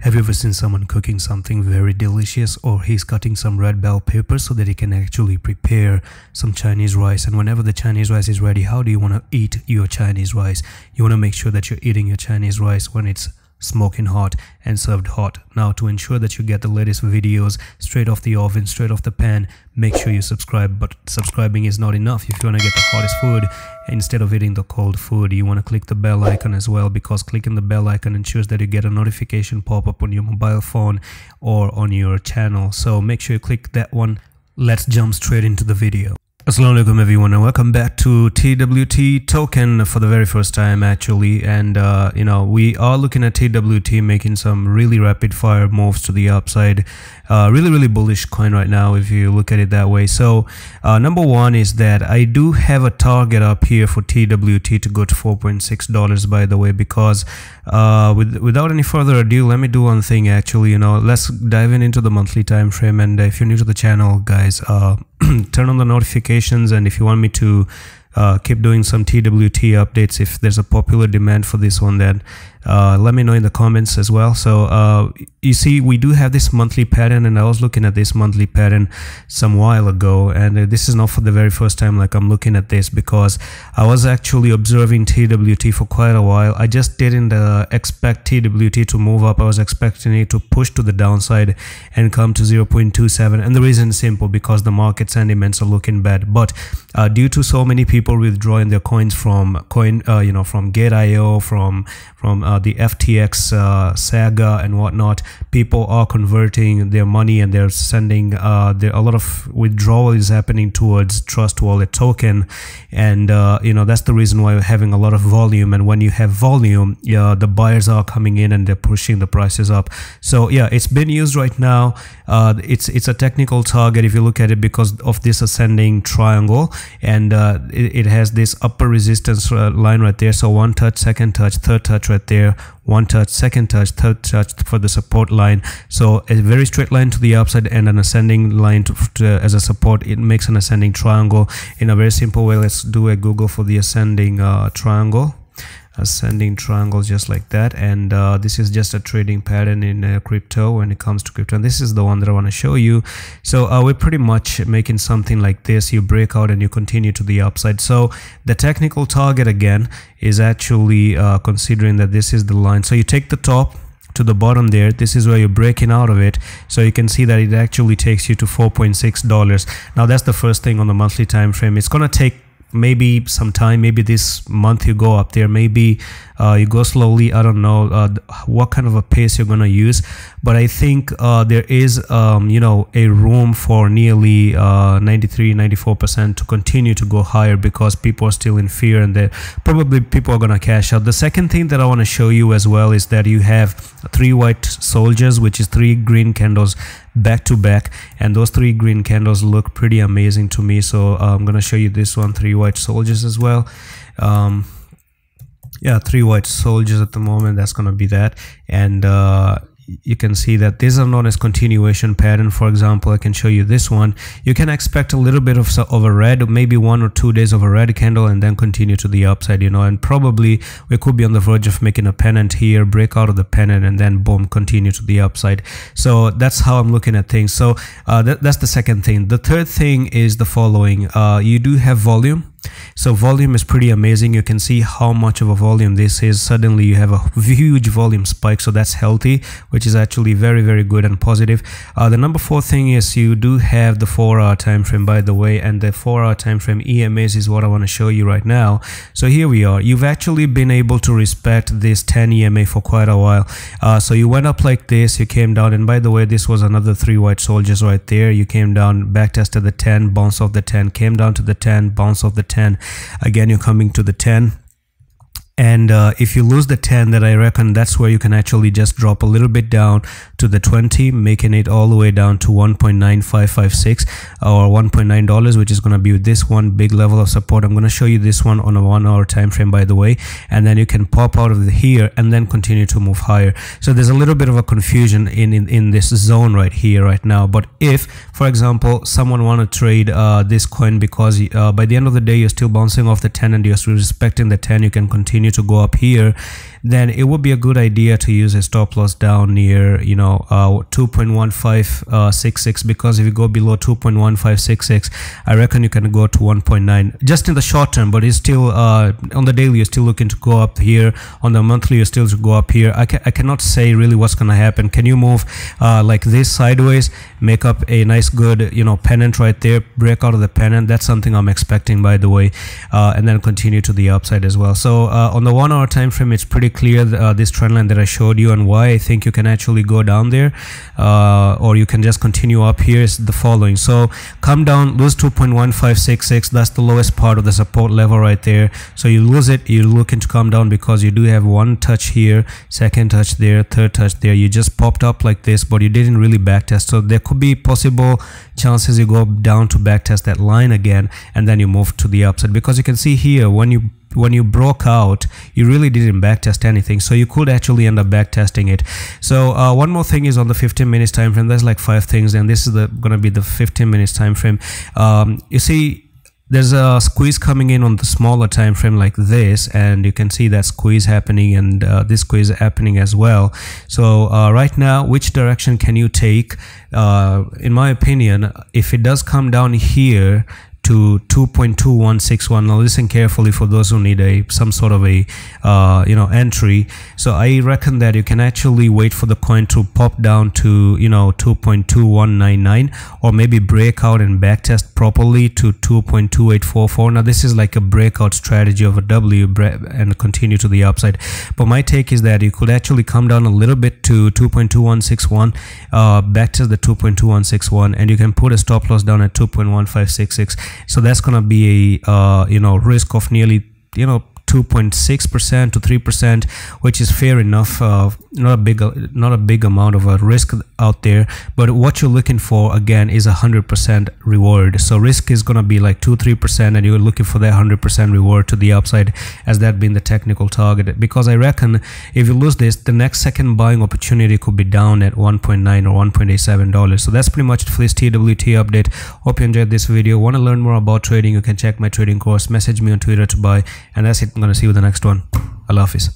Have you ever seen someone cooking something very delicious, or he's cutting some red bell pepper so that he can actually prepare some Chinese rice? And whenever the Chinese rice is ready, how do you want to eat your Chinese rice? You want to make sure that you're eating your Chinese rice when it's smoking hot and served hot. Now, to ensure that you get the latest videos straight off the oven, straight off the pan, make sure you subscribe. But subscribing is not enough. If you want to get the hottest food instead of eating the cold food, you want to click the bell icon as well, because clicking the bell icon ensures that you get a notification pop up on your mobile phone or on your channel. So make sure you click that one. Let's jump straight into the video. Assalamu alaikum everyone, and welcome back to TWT token for the very first time actually. And we are looking at TWT making some really rapid fire moves to the upside. Really bullish coin right now if you look at it that way. So number one is that I do have a target up here for TWT to go to $4.6, by the way, because without any further ado, let me do one thing actually. Let's dive into the monthly time frame. And if you're new to the channel, guys, turn on the notifications, and if you want me to keep doing some TWT updates, if there's a popular demand for this one, then let me know in the comments as well. So you see, we do have this monthly pattern, and I was looking at this monthly pattern some while ago, and this is not for the very first time like I'm looking at this, because I was actually observing TWT for quite a while. I just didn't expect TWT to move up. I was expecting it to push to the downside and come to 0.27, and the reason is simple, because the market sentiments are looking bad. But due to so many people withdrawing their coins from from Gate.io, from the FTX saga and whatnot, people are converting their money, and they're sending a lot of withdrawal is happening towards Trust Wallet token. And that's the reason why we're having a lot of volume. And when you have volume, the buyers are coming in and they're pushing the prices up. So yeah, it's been used right now. It's a technical target if you look at it, because of this ascending triangle, and it has this upper resistance line right there. So one touch, second touch, third touch right there, one touch, second touch, third touch for the support line. So a very straight line to the upside and an ascending line as a support. It makes an ascending triangle in a very simple way. Let's do a Google for the ascending triangle. Ascending triangle, just like that. And this is just a trading pattern in crypto when it comes to crypto, and this is the one that I want to show you. So we're pretty much making something like this. You break out and you continue to the upside. So the technical target again is actually considering that this is the line. So you take the top to the bottom there, this is where you're breaking out of it. So you can see that it actually takes you to $4.6. Now that's the first thing on the monthly time frame. It's gonna take maybe some time. Maybe this month you go up there, maybe you go slowly. I don't know what kind of a pace you're gonna use, but I think there is a room for nearly 93-94% to continue to go higher, because people are still in fear, and probably people are gonna cash out. The second thing that I want to show you as well is that you have 3 white soldiers, which is 3 green candles back to back, and those 3 green candles look pretty amazing to me. So I'm gonna show you this one, 3 white soldiers as well. Yeah, 3 white soldiers at the moment. That's gonna be that. And you can see that these are known as continuation pattern. For example, I can show you this one. You can expect a little bit of a red, maybe 1 or 2 days of a red candle, and then continue to the upside, and probably we could be on the verge of making a pennant here, break out of the pennant, and then boom, continue to the upside. So that's how I'm looking at things. So that's the second thing. The third thing is the following. You do have volume. So volume is pretty amazing. You can see how much of a volume this is. Suddenly you have a huge volume spike, so that's healthy, which is actually very good and positive. The number 4 thing is you do have the 4-hour time frame, by the way, and the 4-hour time frame EMAs is what I want to show you right now. So here we are. You've actually been able to respect this 10 EMA for quite a while. So you went up like this, you came down, and by the way, this was another 3 white soldiers right there. You came down, back tested the 10, bounce off the 10, came down to the 10, bounce off the 10. Again, you're coming to the 10. And if you lose the 10, that I reckon that's where you can actually just drop a little bit down to the 20, making it all the way down to 1.9556 or $1.9, which is going to be this one big level of support. I'm going to show you this one on a 1-hour time frame, by the way, and then you can pop out of here and then continue to move higher. So there's a little bit of a confusion in this zone right here right now. But if, for example, someone want to trade this coin, because by the end of the day you're still bouncing off the 10 and you're still respecting the 10, you can continue continue to go up here, then it would be a good idea to use a stop loss down near 2.1566, because if you go below 2.1566, I reckon you can go to 1.9 just in the short term. But it's still on the daily, you're still looking to go up here. On the monthly, you're still to go up here. I cannot say really what's going to happen. Can you move like this sideways, make up a nice good pennant right there, break out of the pennant? That's something I'm expecting, by the way, and then continue to the upside as well. So on the 1 hour time frame, it's pretty clear this trend line that I showed you, and why I think you can actually go down there, or you can just continue up here is the following. So come down, lose 2.1566, that's the lowest part of the support level right there. So you lose it, you're looking to come down because you do have one touch here, second touch there, third touch there. You just popped up like this, but you didn't really backtest. So there could be possible chances you go down to backtest that line again, and then you move to the upside, because you can see here when you broke out, you really didn't backtest anything, so you could actually end up backtesting it. So one more thing is on the 15 minutes time frame. There's like 5 things, and this is gonna be the 15 minutes time frame. You see there's a squeeze coming in on the smaller time frame like this, and you can see that squeeze happening, and this squeeze happening as well. So right now, which direction can you take? In my opinion, if it does come down here to 2.2161, now listen carefully for those who need some sort of a entry. So I reckon that you can actually wait for the coin to pop down to 2.2199, or maybe break out and backtest properly to 2.2844. Now this is like a breakout strategy of a W and continue to the upside. But my take is that you could actually come down a little bit to 2.2161, backtest the 2.2161, and you can put a stop loss down at 2.1566. So that's gonna be a risk of nearly 2.6% to 3%, which is fair enough. Not a big amount of a risk out there, but what you're looking for again is 100% reward. So risk is gonna be like 2-3%, and you're looking for that 100% reward to the upside, as that being the technical target. Because I reckon if you lose this, the next second buying opportunity could be down at 1.9 or 1.87 dollars. So that's pretty much it for this TWT update. Hope you enjoyed this video. Want to learn more about trading? You can check my trading course, message me on Twitter to buy, and that's it. I'm gonna see you in the next one. Allah Hafiz.